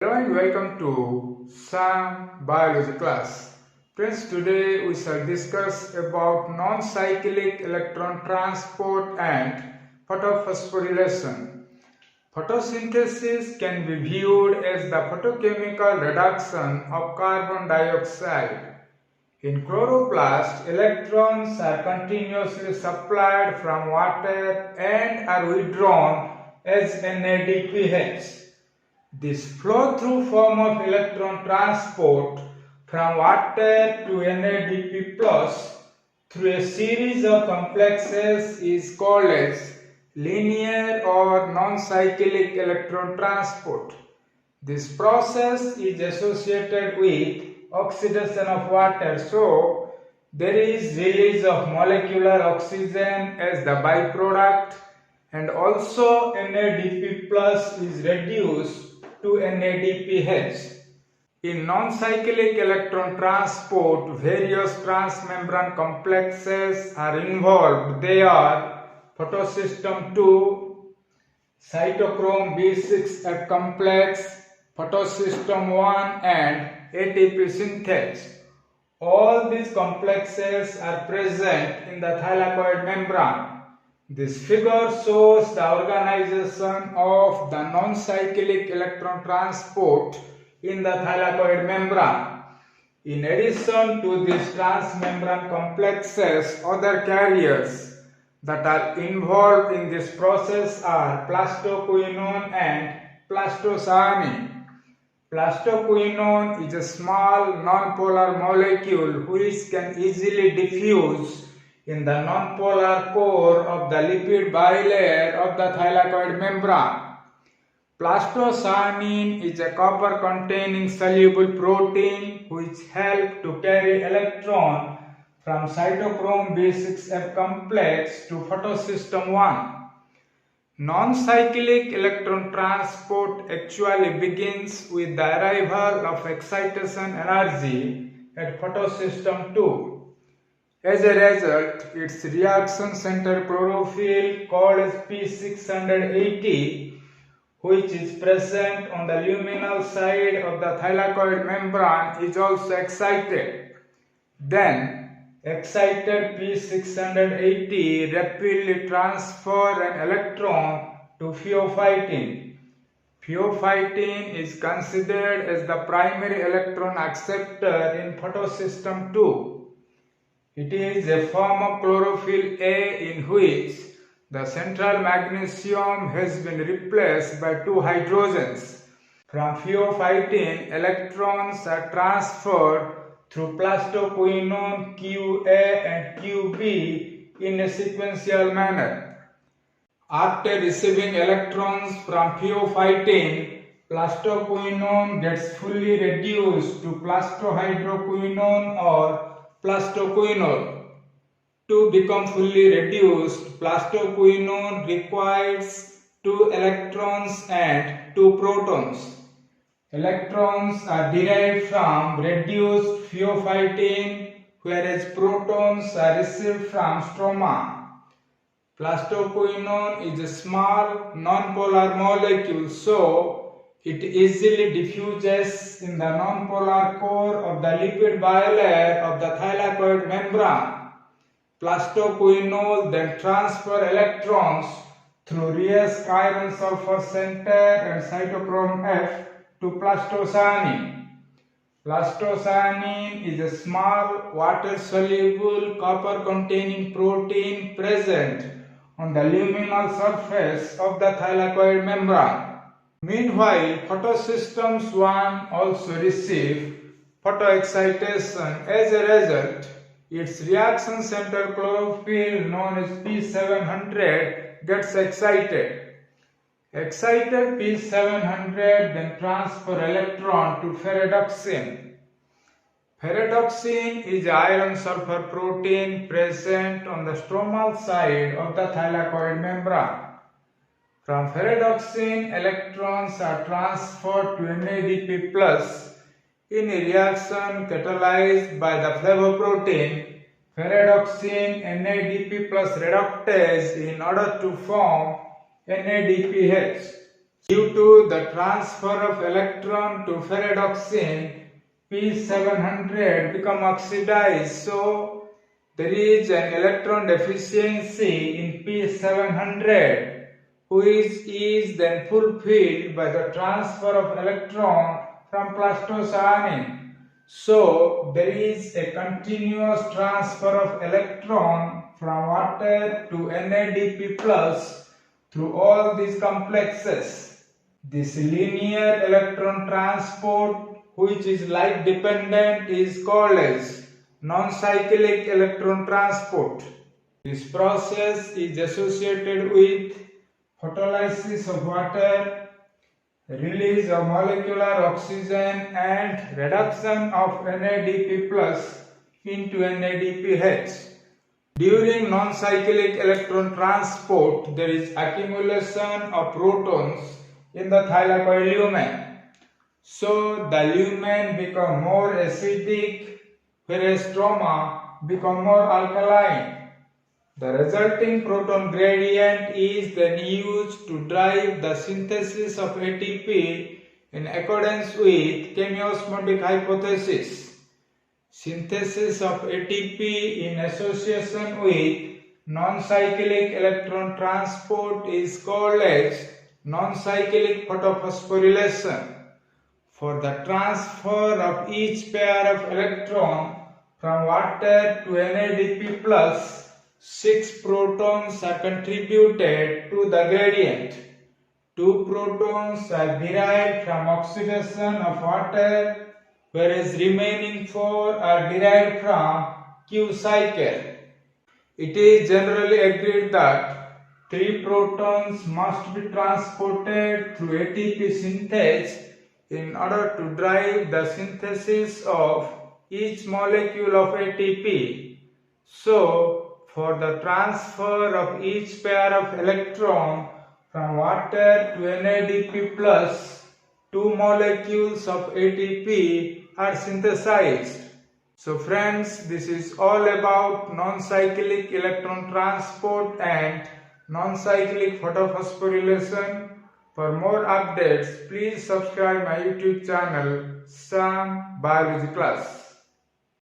Hello and welcome to SAM Biology class. Friends, today we shall discuss about non-cyclic electron transport and photophosphorylation. Photosynthesis can be viewed as the photochemical reduction of carbon dioxide. In chloroplast, electrons are continuously supplied from water and are withdrawn as NADPH. This flow-through form of electron transport from water to NADP plus through a series of complexes is called as linear or non-cyclic electron transport. This process is associated with oxidation of water, so there is release of molecular oxygen as the byproduct, and also NADP plus is reduced to NADPH. In non-cyclic electron transport, various transmembrane complexes are involved. They are photosystem II, cytochrome B6F complex, photosystem I, and ATP synthase. All these complexes are present in the thylakoid membrane. This figure shows the organization of the non-cyclic electron transport in the thylakoid membrane. In addition to these transmembrane complexes, other carriers that are involved in this process are plastoquinone and plastocyanine. Plastoquinone is a small nonpolar molecule which can easily diffuse in the nonpolar core of the lipid bilayer of the thylakoid membrane. Plastocyanine is a copper-containing soluble protein which helps to carry electron from cytochrome B6F complex to photosystem I. Non-cyclic electron transport actually begins with the arrival of excitation energy at photosystem II. As a result, its reaction center chlorophyll, called as P680, which is present on the luminal side of the thylakoid membrane, is also excited. Then, excited P680 rapidly transfer an electron to pheophytin. Pheophytin is considered as the primary electron acceptor in photosystem II. It is a form of chlorophyll A in which the central magnesium has been replaced by two hydrogens. From pheophytin, electrons are transferred through plastoquinone QA and QB in a sequential manner. After receiving electrons from pheophytin, plastoquinone gets fully reduced to plastohydroquinone or plastoquinol. To become fully reduced, plastoquinone requires 2 electrons and 2 protons. Electrons are derived from reduced pheophytin, whereas protons are received from stroma. Plastoquinone is a small nonpolar molecule, so it easily diffuses in the nonpolar core of the lipid bilayer of the thylakoid membrane. Plastoquinol then transfer electrons through Reus iron sulfur center and cytochrome F to plastocyanine. Plastocyanine is a small water-soluble copper-containing protein present on the luminal surface of the thylakoid membrane. Meanwhile, photosystems I also receive photoexcitation. As a result, its reaction center chlorophyll, known as P700, gets excited. Excited P700 then transfer electron to ferredoxin. Ferredoxin is an iron sulfur protein present on the stromal side of the thylakoid membrane. From ferredoxin, electrons are transferred to NADP plus in a reaction catalyzed by the flavoprotein ferredoxin NADP plus reductase in order to form NADPH. Due to the transfer of electron to ferredoxine, P700 become oxidized. So there is an electron deficiency in P700, which is then fulfilled by the transfer of electron from plastocyanin. So there is a continuous transfer of electron from water to NADP plus through all these complexes. This linear electron transport, which is light dependent, is called as non-cyclic electron transport. This process is associated with photolysis of water, release of molecular oxygen, and reduction of NADP plus into NADPH. During non-cyclic electron transport, there is accumulation of protons in the thylakoid lumen. So the lumen become more acidic, whereas stroma become more alkaline. The resulting proton gradient is then used to drive the synthesis of ATP in accordance with chemiosmotic hypothesis. Synthesis of ATP in association with non-cyclic electron transport is called as noncyclic photophosphorylation. For the transfer of each pair of electron from water to NADP plus, 6 protons are contributed to the gradient. 2 protons are derived from oxidation of water, whereas remaining 4 are derived from Q cycle. It is generally agreed that 3 protons must be transported through ATP synthase in order to drive the synthesis of each molecule of ATP. So, for the transfer of each pair of electron from water to NADP plus, 2 molecules of ATP are synthesized. So friends, this is all about non-cyclic electron transport and non-cyclic photophosphorylation. For more updates, please subscribe my YouTube channel, Sam Biology Class.